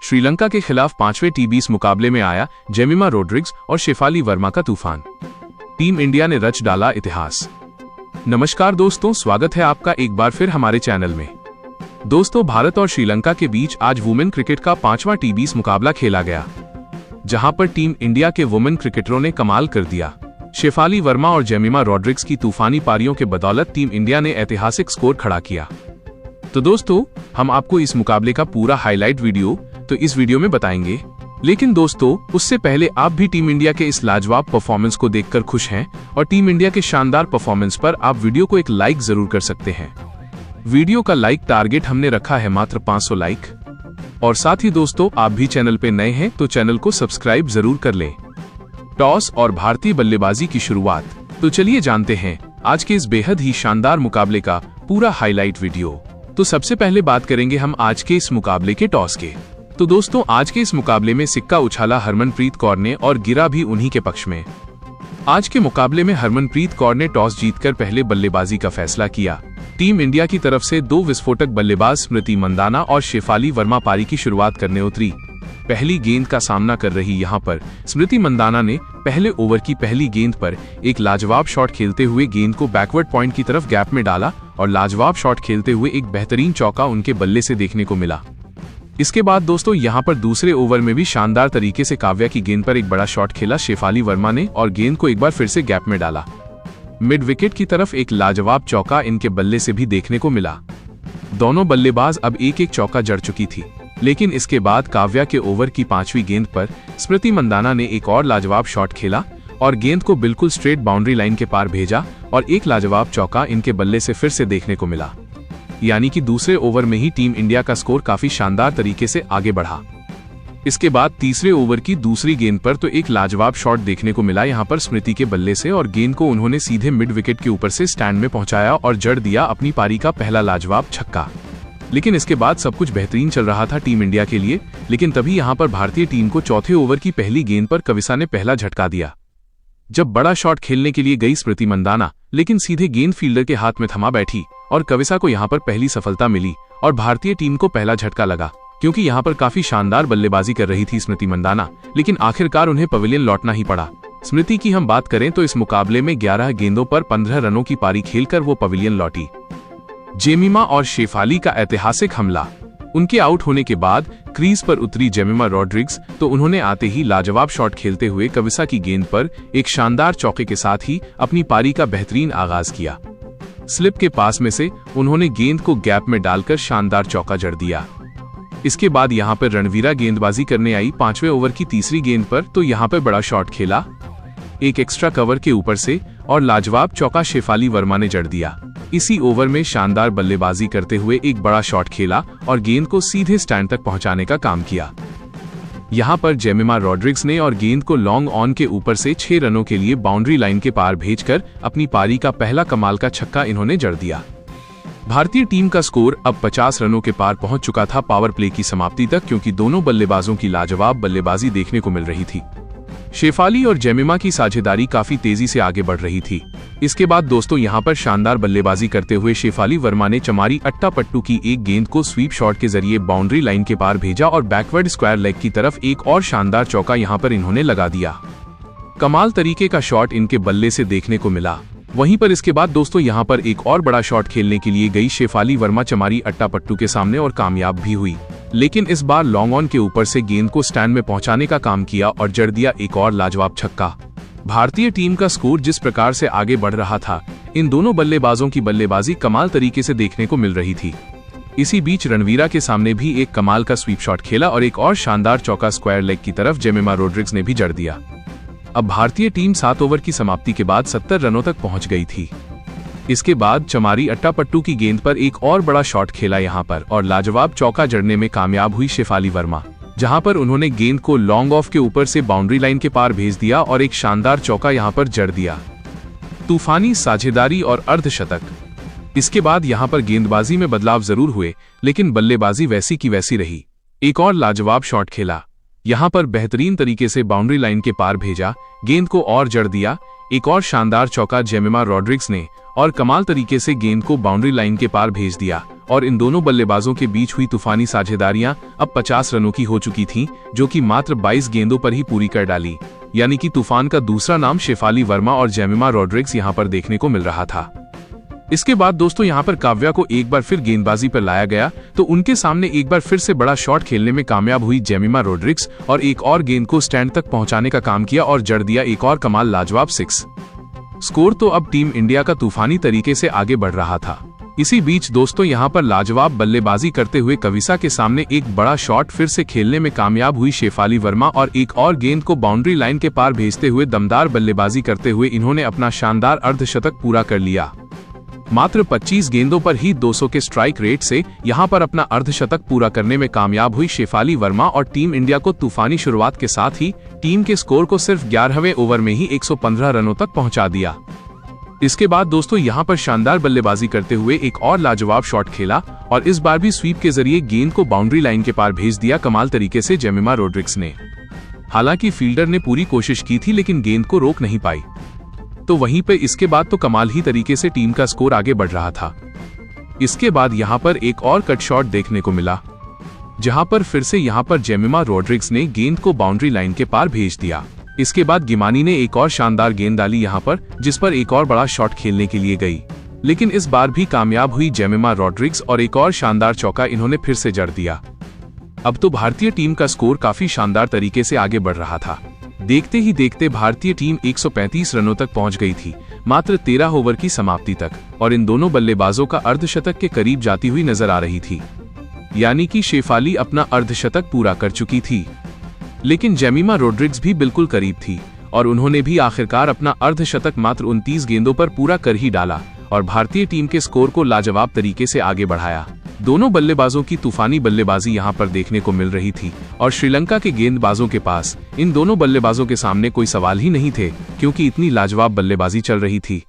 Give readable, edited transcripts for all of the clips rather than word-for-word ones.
श्रीलंका के खिलाफ 5वें टी20 मुकाबले में आया जेमिमा रोड्रिग्स और शेफाली वर्मा का तूफान। टीम इंडिया ने रच डाला इतिहास। नमस्कार दोस्तों, स्वागत है आपका एक बार फिर हमारे चैनल में। दोस्तों, भारत और श्रीलंका के बीच आज वुमेन क्रिकेट का 5वां टी20 मुकाबला खेला गया, जहां पर टीम इंडिया के वुमेन क्रिकेटरों ने कमाल कर दिया। शेफाली वर्मा और जेमिमा रोड्रिग्स की तूफानी पारियों के बदौलत टीम इंडिया ने ऐतिहासिक स्कोर खड़ा किया। तो दोस्तों, हम आपको इस मुकाबले का पूरा हाईलाइट वीडियो तो इस वीडियो में बताएंगे। लेकिन दोस्तों, उससे पहले आप भी टीम इंडिया के इस लाजवाब परफॉर्मेंस को देखकर खुश हैं और टीम इंडिया के शानदार परफॉर्मेंस पर आप वीडियो को एक लाइक जरूर कर सकते हैं। वीडियो का लाइक टारगेट हमने रखा है मात्र 500 लाइक। और साथ ही दोस्तों, आप भी चैनल पे नए हैं तो चैनल को सब्सक्राइब जरूर कर लें। टॉस और भारतीय बल्लेबाजी की शुरुआत। तो चलिए जानते हैं आज के इस बेहद ही शानदार मुकाबले का पूरा हाईलाइट वीडियो। तो सबसे पहले बात करेंगे हम आज के इस मुकाबले के टॉस के। तो दोस्तों, आज के इस मुकाबले में सिक्का उछाला हरमनप्रीत कौर ने और गिरा भी उन्हीं के पक्ष में। आज के मुकाबले में हरमनप्रीत कौर ने टॉस जीतकर पहले बल्लेबाजी का फैसला किया। टीम इंडिया की तरफ से 2 विस्फोटक बल्लेबाज स्मृति मंदाना और शेफाली वर्मा पारी की शुरुआत करने उतरी। पहली गेंद का सामना कर रही यहां पर स्मृति मंदाना ने पहले ओवर की पहली गेंद पर एक लाजवाब शॉट खेलते हुए गेंद को बैकवर्ड पॉइंट की तरफ गैप में डाला और लाजवाब शॉट खेलते हुए एक बेहतरीन चौका उनके बल्ले से देखने को मिला। इसके बाद दोस्तों, यहां पर दूसरे ओवर में भी शानदार तरीके से काव्या की गेंद पर एक बड़ा शॉट खेला शेफाली वर्मा ने और गेंद को एक बार फिर से गैप में डाला। मिड विकेट की तरफ एक लाजवाब चौका इनके बल्ले से भी देखने को मिला। दोनों बल्लेबाज अब एक एक चौका जड़ चुकी थी, लेकिन इसके बाद काव्या के ओवर की 5वीं गेंद पर स्मृति मंदाना ने एक और लाजवाब शॉट खेला और गेंद को बिल्कुल स्ट्रेट बाउंड्री लाइन के पार भेजा और एक लाजवाब चौका इनके बल्ले से फिर से देखने को मिला। यानी कि दूसरे ओवर में ही टीम इंडिया का स्कोर काफी शानदार तरीके से आगे बढ़ा। इसके बाद तीसरे ओवर की दूसरी गेंद पर तो एक लाजवाब शॉट देखने को मिला यहां पर स्मृति के बल्ले से और गेंद को उन्होंने सीधे मिड विकेट के ऊपर से स्टैंड में पहुंचाया और जड़ दिया अपनी पारी का पहला लाजवाब छक्का। लेकिन इसके बाद सब कुछ बेहतरीन चल रहा था टीम इंडिया के लिए, लेकिन तभी यहां पर भारतीय टीम को चौथे ओवर की पहली गेंद पर कविसा ने पहला झटका दिया। जब बड़ा शॉट खेलने के लिए गई स्मृति मंदाना, लेकिन सीधे गेंद फील्डर के हाथ में थमा बैठी और कविसा को यहां पर पहली सफलता मिली और भारतीय टीम को पहला झटका लगा, क्योंकि यहां पर काफी शानदार बल्लेबाजी कर रही थी स्मृति मंदाना, लेकिन आखिरकार उन्हें पवेलियन लौटना ही पड़ा। स्मृति की हम बात करें तो इस मुकाबले में 11 गेंदों पर 15 रनों की पारी खेलकर वो पवेलियन लौटी। जेमिमा और शेफाली का ऐतिहासिक हमला। उनके आउट होने के बाद क्रीज पर उतरी जेमिमा रोड्रिग्स तो उन्होंने आते ही लाजवाब शॉट खेलते हुए कविसा की गेंद पर एक शानदार चौके के साथ ही अपनी पारी का बेहतरीन आगाज किया। स्लिप के पास में से उन्होंने गेंद को गैप में डालकर शानदार चौका जड़ दिया। इसके बाद यहां पर रणवीरा गेंदबाजी करने आई 5वें ओवर की तीसरी गेंद पर तो यहां पर बड़ा शॉट खेला एक एक्स्ट्रा कवर के ऊपर से और लाजवाब चौका शेफाली वर्मा ने जड़ दिया। इसी ओवर में शानदार बल्लेबाजी करते हुए एक बड़ा शॉट खेला और गेंद को सीधे स्टैंड तक पहुंचाने का काम किया। यहां पर जेमिमा रोड्रिग्स ने और गेंद को लॉन्ग ऑन के ऊपर से 6 रनों के लिए बाउंड्री लाइन के पार भेजकर अपनी पारी का पहला कमाल का छक्का इन्होंने जड़ दिया। भारतीय टीम का स्कोर अब 50 रनों के पार पहुंच चुका था पावर प्ले की समाप्ति तक, क्योंकि दोनों बल्लेबाजों की लाजवाब बल्लेबाजी देखने को मिल रही थी। शेफाली और जेमिमा की साझेदारी काफी तेजी से आगे बढ़ रही थी। इसके बाद दोस्तों, यहां पर शानदार बल्लेबाजी करते हुए शेफाली वर्मा ने चमारी अट्टापट्टू की एक गेंद को स्वीप शॉट के जरिए बाउंड्री लाइन के पार भेजा और बैकवर्ड स्क्वायर लेग की तरफ एक और शानदार चौका यहां पर इन्होंने लगा दिया। कमाल तरीके का शॉट इनके बल्ले से देखने को मिला। वहीं पर इसके बाद दोस्तों, यहां पर एक और बड़ा शॉट खेलने के लिए गई शेफाली वर्मा चमारी अट्टापट्टू के सामने और कामयाब भी हुई, लेकिन इस बार लॉन्ग ऑन के ऊपर से गेंद को स्टैंड में पहुंचाने का काम किया और जड़ दिया एक और लाजवाब छक्का। भारतीय टीम का स्कोर जिस प्रकार से आगे बढ़ रहा था, इन दोनों बल्लेबाजों की बल्लेबाजी कमाल तरीके से देखने को मिल रही थी। इसी बीच रणवीरा के सामने भी एक कमाल का स्वीप शॉट खेला और एक और शानदार चौका स्क्वायर लेग की तरफ जेमिमा रोड्रिग्स ने भी जड़ दिया। अब भारतीय टीम 7 ओवर की समाप्ति के बाद 70 रनों तक पहुंच गई थी। इसके बाद चमारी अट्टापट्टू की गेंद पर एक और बड़ा शॉट खेला यहां पर और लाजवाब चौका जड़ने में कामयाब हुई शेफाली वर्मा, जहां पर उन्होंने गेंद को लॉन्ग ऑफ के ऊपर से बाउंड्री लाइन के पार भेज दिया और एक शानदार चौका यहां पर जड़ दिया। तूफानी साझेदारी और अर्धशतक। इसके बाद यहां पर गेंदबाजी में बदलाव जरूर हुए, लेकिन बल्लेबाजी वैसी की वैसी रही। एक और लाजवाब शॉट खेला, यहां पर बेहतरीन तरीके से बाउंड्री लाइन के पार भेजा, गेंद को और जड़ दिया, एक और शानदार चौका जेमिमा रोड्रिग्स ने और कमाल तरीके से गेंद को बाउंड्री लाइन के पार भेज दिया और इन दोनों बल्लेबाजों के बीच हुई तूफानी साझेदारियां अब 50 रनों की हो चुकी थीं, जो कि मात्र 22 गेंदों पर ही पूरी कर डाली। यानी कि तूफान का दूसरा नाम शेफाली वर्मा और जेमिमा रोड्रिग्स यहां पर देखने को मिल रहा था। इसके बाद दोस्तों यहां पर काव्या को एक बार फिर गेंदबाजी पर लाया गया तो उनके सामने एक बार फिर से बड़ा शॉट खेलने में कामयाब हुई जेमिमा रोड्रिग्स और एक और गेंद को स्टैंड तक पहुंचाने का काम किया और जड़ दिया एक और कमाल लाजवाब 6। स्कोर तो अब टीम इंडिया का तूफानी तरीके से आगे बढ़ रहा था। इसी बीच दोस्तों यहां पर लाजवाब बल्लेबाजी करते हुए कविसा के सामने एक बड़ा शॉट फिर से खेलने में कामयाब हुई शेफाली वर्मा और एक और गेंद को बाउंड्री लाइन के पार भेजते हुए दमदार बल्लेबाजी करते हुए इन्होंने अपना शानदार अर्धशतक पूरा कर लिया। मात्र 25 गेंदों पर ही 200 के स्ट्राइक रेट से यहां पर अपना अर्धशतक पूरा करने में कामयाब हुई शेफाली वर्मा और टीम इंडिया को तूफानी शुरुआत के साथ ही टीम के स्कोर को सिर्फ 11वें ओवर में ही 115 रनों तक पहुंचा दिया। इसके बाद दोस्तों यहां पर शानदार बल्लेबाजी करते हुए एक और लाजवाब शॉट खेला और इस बार भी स्वीप के जरिए गेंद को बाउंड्री लाइन के पार भेज दिया कमाल तरीके से जेमिमा रोड्रिग्स ने। हालांकि फील्डर ने पूरी कोशिश की थी लेकिन गेंद को रोक नहीं पाई। तो वहीं पे इसके बाद तो कमाल ही तरीके से टीम का स्कोर आगे बढ़ रहा था। इसके बाद यहां पर एक और कट शॉट देखने को मिला, जहां पर फिर से यहां पर जेमिमा रोड्रिग्स ने गेंद को बाउंड्री लाइन के पार भेज दिया। इसके बाद गिमानी ने एक और शानदार गेंद डाली यहां पर, जिस पर एक और बड़ा शॉट खेलने के लिए गई, लेकिन इस बार भी कामयाब हुई जेमिमा रोड्रिग्स और एक और शानदार चौका इन्होंने फिर से जड़ दिया। अब तो भारतीय टीम का स्कोर काफी शानदार तरीके से आगे बढ़ रहा था। देखते ही देखते भारतीय टीम 135 रनों तक पहुंच गई थी, मात्र 13 ओवर की समाप्ति तक, और इन दोनों बल्लेबाजों का अर्धशतक के करीब जाती हुई नजर आ रही थी। यानी कि शेफाली अपना अर्धशतक पूरा कर चुकी थी, लेकिन जेमिमा रोड्रिग्स भी बिल्कुल करीब थी और उन्होंने भी आखिरकार अपना अर्धशतक मात्र 29 गेंदों पर पूरा कर ही डाला और भारतीय टीम के स्कोर को लाजवाब तरीके से आगे बढ़ाया। दोनों बल्लेबाजों की तूफानी बल्लेबाजी यहां पर देखने को मिल रही थी और श्रीलंका के गेंदबाजों के पास इन दोनों बल्लेबाजों के सामने कोई सवाल ही नहीं थे, क्योंकि इतनी लाजवाब बल्लेबाजी चल रही थी।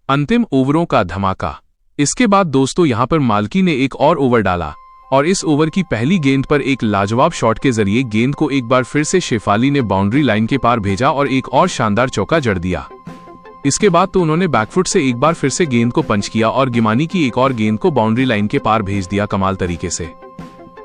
अंतिम ओवरों का धमाका। इसके बाद दोस्तों यहां पर माल्की ने एक और ओवर डाला और इस ओवर की पहली गेंद पर एक लाजवाब शॉट के जरिए गेंद को एक बार फिर से शेफाली ने बाउंड्री लाइन के पार भेजा और एक और शानदार चौका जड़ दिया। इसके बाद तो उन्होंने बैकफुट से एक बार फिर से गेंद को पंच किया और गिमानी की एक और गेंद को बाउंड्री लाइन के पार भेज दिया कमाल तरीके से।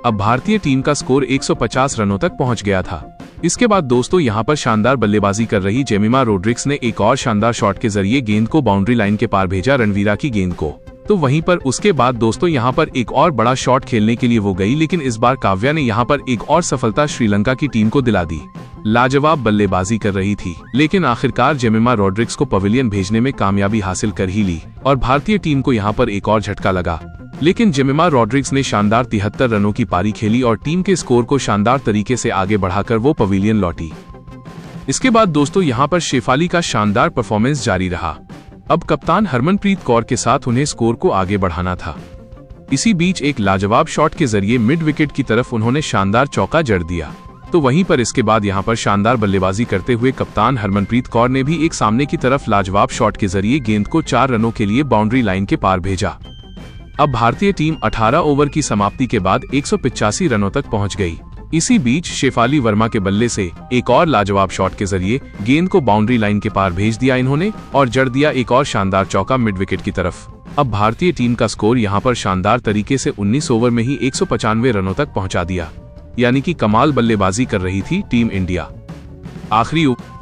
अब भारतीय टीम का स्कोर 150 रनों तक पहुंच गया था। इसके बाद दोस्तों यहां पर शानदार बल्लेबाजी कर रही जेमिमा रोड्रिग्स ने एक और शानदार शॉट के जरिए गेंद को बाउंड्री लाइन के पार भेजा रणवीरा की गेंद को। तो वहीं पर उसके बाद दोस्तों यहां पर एक और बड़ा शॉट खेलने के लिए वो गई, लेकिन इस बार काव्या ने यहां पर एक और सफलता श्रीलंका की टीम को दिला दी। लाजवाब बल्लेबाजी कर रही थी, लेकिन आखिरकार जेमिमा रोड्रिग्स को पवेलियन भेजने में कामयाबी हासिल कर ही ली और भारतीय टीम को यहां पर एक और झटका लगा। लेकिन जेमिमा रोड्रिग्स ने शानदार 73 रनों की पारी खेली और टीम के स्कोर को शानदार तरीके से आगे बढ़ाकर वो पवेलियन लौटी। इसके बाद दोस्तों यहां पर शेफाली का शानदार परफॉर्मेंस जारी रहा। अब कप्तान हरमनप्रीत कौर के साथ उन्हें स्कोर को आगे बढ़ाना था। इसी बीच एक लाजवाब शॉट के जरिए मिड विकेट की तरफ उन्होंने शानदार चौका जड़ दिया। तो वहीं पर इसके बाद यहां पर शानदार बल्लेबाजी करते हुए कप्तान हरमनप्रीत कौर ने भी एक सामने की तरफ लाजवाब शॉट के जरिए गेंद को 4 रनों के लिए बाउंड्री लाइन के पार भेजा। अब भारतीय टीम 18 ओवर की समाप्ति के बाद 185 रनों तक पहुंच गई। इसी बीच शेफाली वर्मा के बल्ले से एक और लाजवाब शॉट के जरिए गेंद को बाउंड्री लाइन के पार भेज दिया इन्होंने और जड़ दिया एक और शानदार चौका मिड विकेट की तरफ। अब भारतीय टीम का स्कोर यहां पर शानदार तरीके से 19 ओवर में ही 195 रनों तक पहुंचा दिया। यानी कि कमाल बल्लेबाजी कर रही थी टीम इंडिया। आखिरी ओवर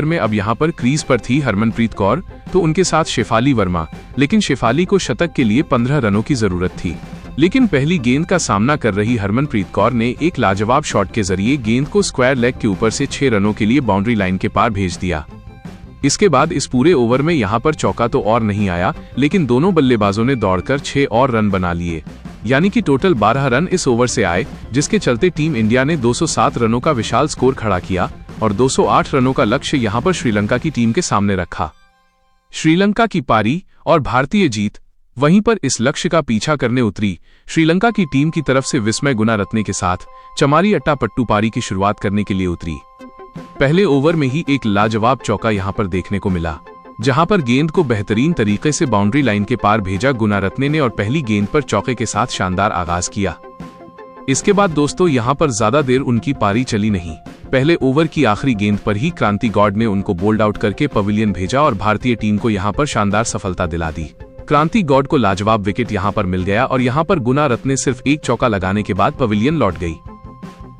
में अब यहां पर क्रीज पर थी हरमनप्रीत कौर, तो उनके साथ शेफाली वर्मा, लेकिन शेफाली को शतक के लिए 15 रनों की जरूरत थी। लेकिन पहली गेंद का सामना कर रही हरमनप्रीत कौर ने एक लाजवाब शॉट के जरिए गेंद को स्क्वायर लेग के ऊपर से 6 रनों के लिए बाउंड्री लाइन के पार भेज दिया। इसके बाद इस पूरे ओवर में यहां पर चौका तो और नहीं आया, लेकिन दोनों बल्लेबाजों ने दौड़कर 6 और रन बना लिए। यानी कि टोटल 12 रन इस ओवर से आए, जिसके चलते टीम इंडिया ने 207 रनों का विशाल स्कोर खड़ा किया और 208 रनों का लक्ष्य यहां पर श्रीलंका की टीम के सामने रखा। श्रीलंका की पारी और भारतीय जीत। वहीं पर इस लक्ष्य का पीछा करने उतरी श्रीलंका की टीम की तरफ से विस्मय गुनारत्ने के साथ चमारी अट्टापट्टू पारी की शुरुआत करने के लिए उतरी। पहले ओवर में ही एक लाजवाब चौका यहां पर देखने को मिला, जहां पर गेंद को बेहतरीन तरीके से बाउंड्री लाइन के पार भेजा गुनारत्ने ने और पहली गेंद पर चौके के साथ शानदार आगाज किया। इसके बाद दोस्तों यहां पर ज्यादा देर उनकी पारी चली नहीं। पहले ओवर की आखिरी गेंद पर ही क्रांति गौड़ ने उनको बोल्ड आउट करके पवेलियन भेजा और भारतीय टीम को यहां पर शानदार सफलता दिला दी। क्रांति गौड़ को लाजवाब विकेट यहां पर मिल गया और यहां पर गुनारत्ने सिर्फ एक चौका लगाने के बाद पवेलियन लौट गई।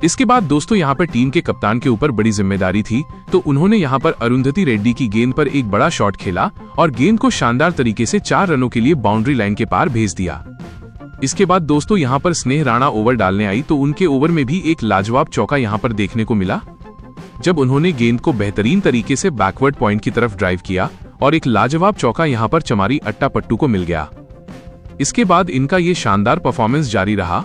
इसके बाद दोस्तों यहां पर टीम के कप्तान के ऊपर बड़ी जिम्मेदारी थी, तो उन्होंने यहां पर अरुंधति रेड्डी की गेंद पर एक बड़ा शॉट खेला और गेंद को शानदार तरीके से 4 रनों के लिए बाउंड्री लाइन के पार भेज दिया। इसके बाद दोस्तों यहां पर स्नेह राणा ओवर डालने आई तो उनके ओवर में भी एक लाजवाब चौका यहां पर देखने को मिला, जब उन्होंने गेंद को बेहतरीन तरीके से बैकवर्ड पॉइंट की तरफ ड्राइव किया और एक लाजवाब चौका यहां पर चमारी अट्टापट्टू को मिल गया। इसके बाद इनका ये शानदार परफॉर्मेंस जारी रहा।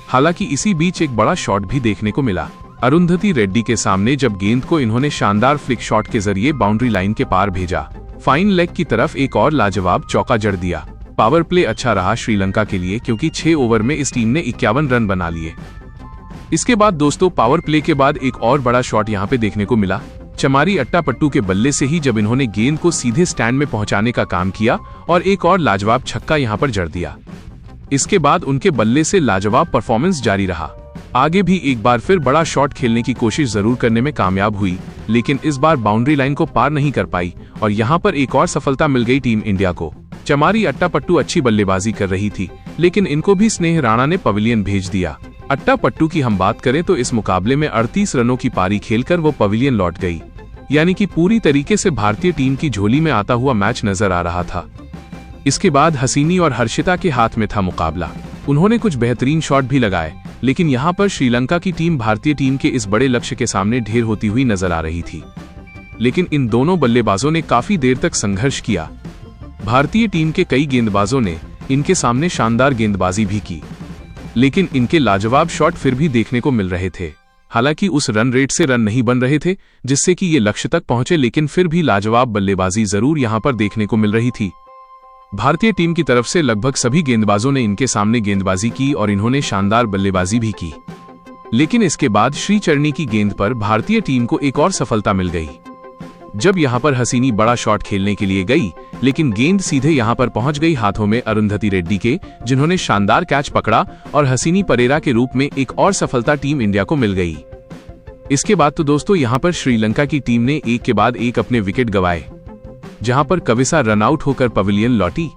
हालांकि इसी बीच एक बड़ा शॉट भी देखने को मिला अरुंधति रेड्डी के सामने, जब गेंद को इन्होंने शानदार फ्लिक शॉट के जरिए बाउंड्री लाइन के पार भेजा। फाइन लेग की तरफ एक और लाजवाब चौका जड़ दिया। पावर प्ले अच्छा रहा श्रीलंका के लिए, क्योंकि 6 ओवर में इस टीम ने 51 रन बना लिए। इसके बाद दोस्तों पावर प्ले के बाद एक और बड़ा शॉट यहां पे देखने को मिला चमारी अट्टापट्टू के बल्ले से ही, जब इन्होंने गेंद को सीधे स्टैंड में पहुंचाने का काम किया और एक और लाजवाब छक्का यहां पर जड़ दिया। इसके बाद उनके बल्ले से लाजवाब परफॉर्मेंस जारी रहा। आगे भी एक बार फिर बड़ा शॉट खेलने की कोशिश जरूर करने में कामयाब हुई, लेकिन इस बार बाउंड्री लाइन को पार नहीं कर पाई और यहां पर एक और सफलता मिल गई टीम इंडिया को। चमारी अट्टापट्टू अच्छी बल्लेबाजी कर रही थी, लेकिन इनको भी स्नेह राणा ने पवेलियन भेज दिया। अट्टापट्टू की हम बात करें तो इस मुकाबले में 38 रनों की पारी खेलकर वो पवेलियन लौट गई, यानी कि पूरी तरीके से भारतीय टीम की झोली में आता हुआ मैच नजर आ रहा था। इसके बाद हसीनी और हर्षिता के हाथ में था मुकाबला। उन्होंने कुछ बेहतरीन शॉट भी लगाए, लेकिन यहां पर श्रीलंका की टीम भारतीय टीम के इस बड़े लक्ष्य के सामने ढेर होती हुई नजर आ रही थी। लेकिन इन दोनों बल्लेबाजों ने काफी देर तक संघर्ष किया। भारतीय टीम के कई गेंदबाजों ने इनके सामने शानदार गेंदबाजी भी की, लेकिन इनके लाजवाब शॉट फिर भी देखने को मिल रहे थे। हालांकि उस रन रेट से रन नहीं बन रहे थे जिससे कि ये लक्ष्य तक पहुंचे, लेकिन फिर भी लाजवाब बल्लेबाजी जरूर यहां पर देखने को मिल रही थी। भारतीय टीम की तरफ से लगभग सभी गेंदबाजों ने इनके सामने गेंदबाजी की और इन्होंने शानदार बल्लेबाजी भी की, लेकिन इसके बाद श्रीचरणी की गेंद पर भारतीय टीम को एक और सफलता मिल गई, जब यहां पर हसीनी बड़ा शॉट खेलने के लिए गई, लेकिन गेंद सीधे यहां पर पहुंच गई हाथों में अरुंधति रेड्डी के, जिन्होंने शानदार कैच पकड़ा और हसीनी परेरा के रूप में एक और सफलता टीम इंडिया को मिल गई। इसके बाद तो दोस्तों यहां पर श्रीलंका की टीम ने एक के बाद एक अपने विकेट गंवाए, जहां पर कविसा रनआउट होकर पवेलियन लौटी,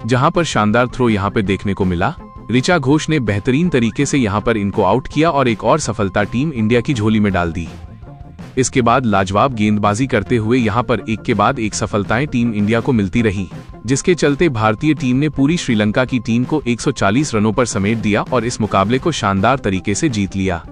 जहां पर शानदार थ्रो यहां पर देखने को मिला। ऋचा घोष ने बेहतरीन तरीके से यहां पर इनको आउट किया और एक और सफलता टीम इंडिया की झोली में डाल दी। इसके बाद लाजवाब गेंदबाजी करते हुए यहां पर एक के बाद एक सफलताएं टीम इंडिया को मिलती रही, जिसके चलते भारतीय टीम ने पूरी श्रीलंका की टीम को 140 रनों पर समेट दिया और इस मुकाबले को शानदार तरीके से जीत लिया।